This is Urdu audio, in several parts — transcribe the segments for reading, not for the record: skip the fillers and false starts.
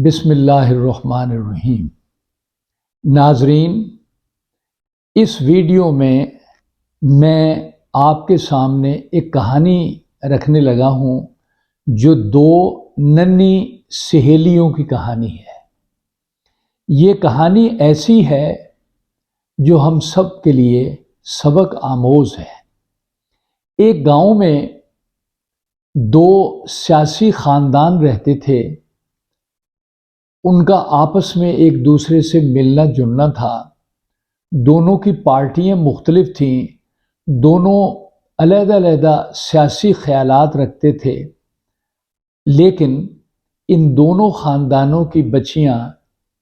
بسم اللہ الرحمن الرحیم۔ ناظرین، اس ویڈیو میں آپ کے سامنے ایک کہانی رکھنے لگا ہوں جو دو ننھی سہیلیوں کی کہانی ہے۔ یہ کہانی ایسی ہے جو ہم سب کے لیے سبق آموز ہے۔ ایک گاؤں میں دو سیاسی خاندان رہتے تھے۔ ان کا آپس میں ایک دوسرے سے ملنا جلنا تھا۔ دونوں کی پارٹیاں مختلف تھیں، دونوں علیحدہ علیحدہ سیاسی خیالات رکھتے تھے، لیکن ان دونوں خاندانوں کی بچیاں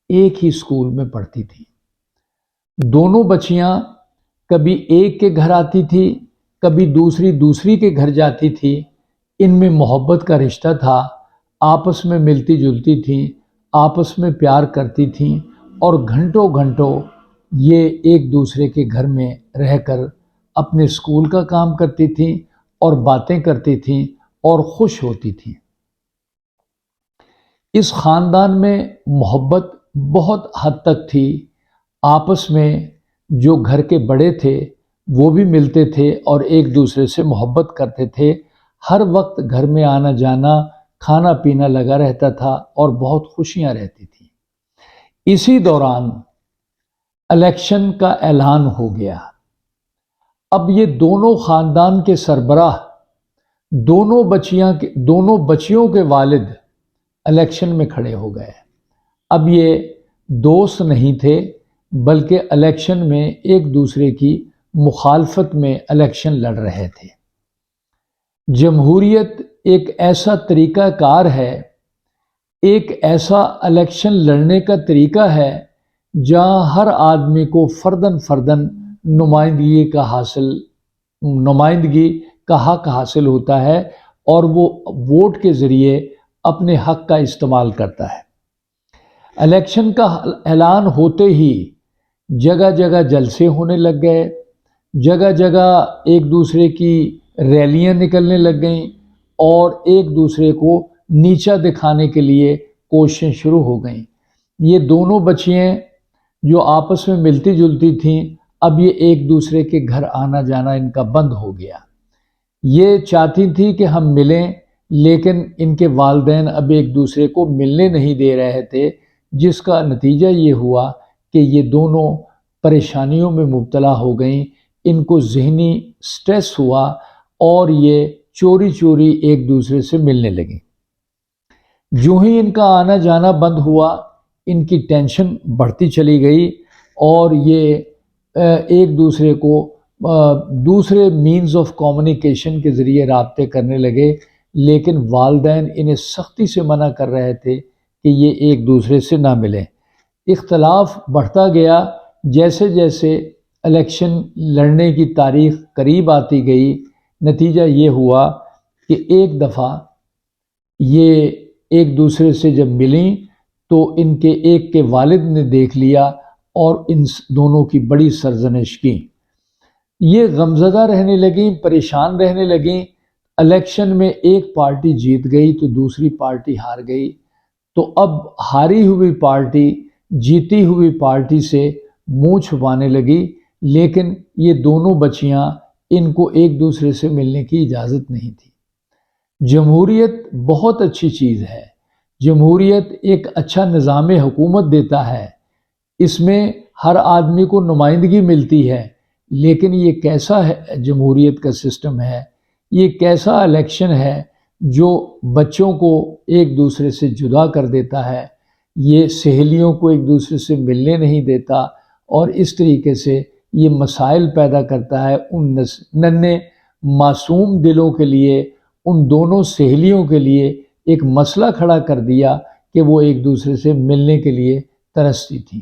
ایک ہی اسکول میں پڑھتی تھیں۔ دونوں بچیاں کبھی ایک کے گھر آتی تھی، کبھی دوسری کے گھر جاتی تھی۔ ان میں محبت کا رشتہ تھا، آپس میں ملتی جلتی تھیں، آپس میں پیار کرتی تھیں، اور گھنٹوں گھنٹوں یہ ایک دوسرے کے گھر میں رہ کر اپنے اسکول کا کام کرتی تھیں اور باتیں کرتی تھیں اور خوش ہوتی تھیں۔ اس خاندان میں محبت بہت حد تک تھی۔ آپس میں جو گھر کے بڑے تھے وہ بھی ملتے تھے اور ایک دوسرے سے محبت کرتے تھے۔ ہر وقت گھر میں آنا جانا، کھانا پینا لگا رہتا تھا اور بہت خوشیاں رہتی تھیں۔ اسی دوران الیکشن کا اعلان ہو گیا۔ اب یہ دونوں خاندان کے سربراہ دونوں بچیوں کے والد الیکشن میں کھڑے ہو گئے۔ اب یہ دوست نہیں تھے، بلکہ الیکشن میں ایک دوسرے کی مخالفت میں الیکشن لڑ رہے تھے۔ جمہوریت ایک ایسا طریقہ کار ہے، ایک ایسا الیکشن لڑنے کا طریقہ ہے جہاں ہر آدمی کو فرداً نمائندگی کا حق حاصل ہوتا ہے اور وہ ووٹ کے ذریعے اپنے حق کا استعمال کرتا ہے۔ الیکشن کا اعلان ہوتے ہی جگہ جگہ جلسے ہونے لگ گئے، جگہ جگہ ایک دوسرے کی ریلیاں نکلنے لگ گئیں اور ایک دوسرے کو نیچا دکھانے کے لیے کوششیں شروع ہو گئیں۔ یہ دونوں بچیاں جو آپس میں ملتی جلتی تھیں، اب یہ ایک دوسرے کے گھر آنا جانا ان کا بند ہو گیا۔ یہ چاہتی تھی کہ ہم ملیں، لیکن ان کے والدین اب ایک دوسرے کو ملنے نہیں دے رہے تھے، جس کا نتیجہ یہ ہوا کہ یہ دونوں پریشانیوں میں مبتلا ہو گئیں۔ ان کو ذہنی سٹریس ہوا اور یہ چوری ایک دوسرے سے ملنے لگیں۔ جو ہی ان کا آنا جانا بند ہوا، ان کی ٹینشن بڑھتی چلی گئی اور یہ ایک دوسرے کو دوسرے مینز آف کمیونیکیشن کے ذریعے رابطے کرنے لگے، لیکن والدین انہیں سختی سے منع کر رہے تھے کہ یہ ایک دوسرے سے نہ ملیں۔ اختلاف بڑھتا گیا۔ جیسے جیسے الیکشن لڑنے کی تاریخ قریب آتی گئی، نتیجہ یہ ہوا کہ ایک دفعہ یہ ایک دوسرے سے جب ملیں تو ان کے ایک کے والد نے دیکھ لیا اور ان دونوں کی بڑی سرزنش کی۔ یہ غمزدہ رہنے لگیں، پریشان رہنے لگیں۔ الیکشن میں ایک پارٹی جیت گئی تو دوسری پارٹی ہار گئی، تو اب ہاری ہوئی پارٹی جیتی ہوئی پارٹی سے منہ چھپانے لگی، لیکن یہ دونوں بچیاں ان کو ایک دوسرے سے ملنے کی اجازت نہیں تھی۔ جمہوریت بہت اچھی چیز ہے۔ جمہوریت ایک اچھا نظام حکومت دیتا ہے، اس میں ہر آدمی کو نمائندگی ملتی ہے، لیکن یہ کیسا ہے جمہوریت کا سسٹم ہے، یہ کیسا الیکشن ہے جو بچوں کو ایک دوسرے سے جدا کر دیتا ہے، یہ سہیلیوں کو ایک دوسرے سے ملنے نہیں دیتا، اور اس طریقے سے یہ مسائل پیدا کرتا ہے ان ننھے معصوم دلوں کے لیے۔ ان دونوں سہیلیوں کے لیے ایک مسئلہ کھڑا کر دیا کہ وہ ایک دوسرے سے ملنے کے لیے ترستی تھیں۔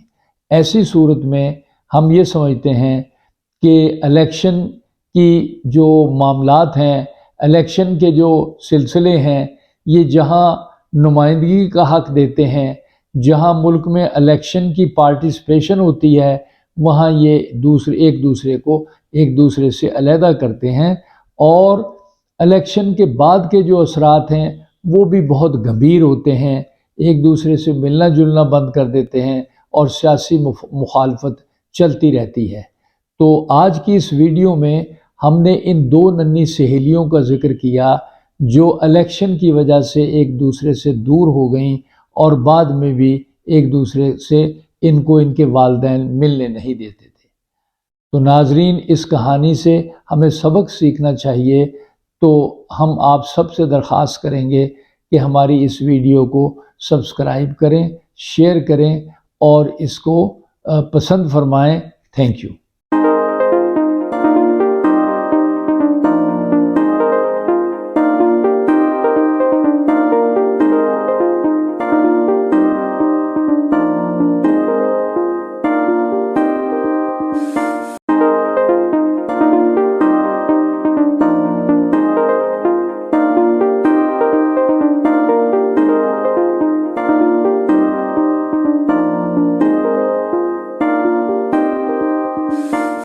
ایسی صورت میں ہم یہ سمجھتے ہیں کہ الیکشن کی جو معاملات ہیں، الیکشن کے جو سلسلے ہیں، یہ جہاں نمائندگی کا حق دیتے ہیں، جہاں ملک میں الیکشن کی پارٹیسپیشن ہوتی ہے، وہاں یہ ایک دوسرے کو ایک دوسرے سے علیحدہ کرتے ہیں، اور الیکشن کے بعد کے جو اثرات ہیں وہ بھی بہت گمبھیر ہوتے ہیں۔ ایک دوسرے سے ملنا جلنا بند کر دیتے ہیں اور سیاسی مخالفت چلتی رہتی ہے۔ تو آج کی اس ویڈیو میں ہم نے ان دو ننھی سہیلیوں کا ذکر کیا جو الیکشن کی وجہ سے ایک دوسرے سے دور ہو گئیں اور بعد میں بھی ایک دوسرے سے ان کو ان کے والدین ملنے نہیں دیتے تھے۔ تو ناظرین، اس کہانی سے ہمیں سبق سیکھنا چاہیے، تو ہم آپ سب سے درخواست کریں گے کہ ہماری اس ویڈیو کو سبسکرائب کریں، شیئر کریں اور اس کو پسند فرمائیں۔ Thank you.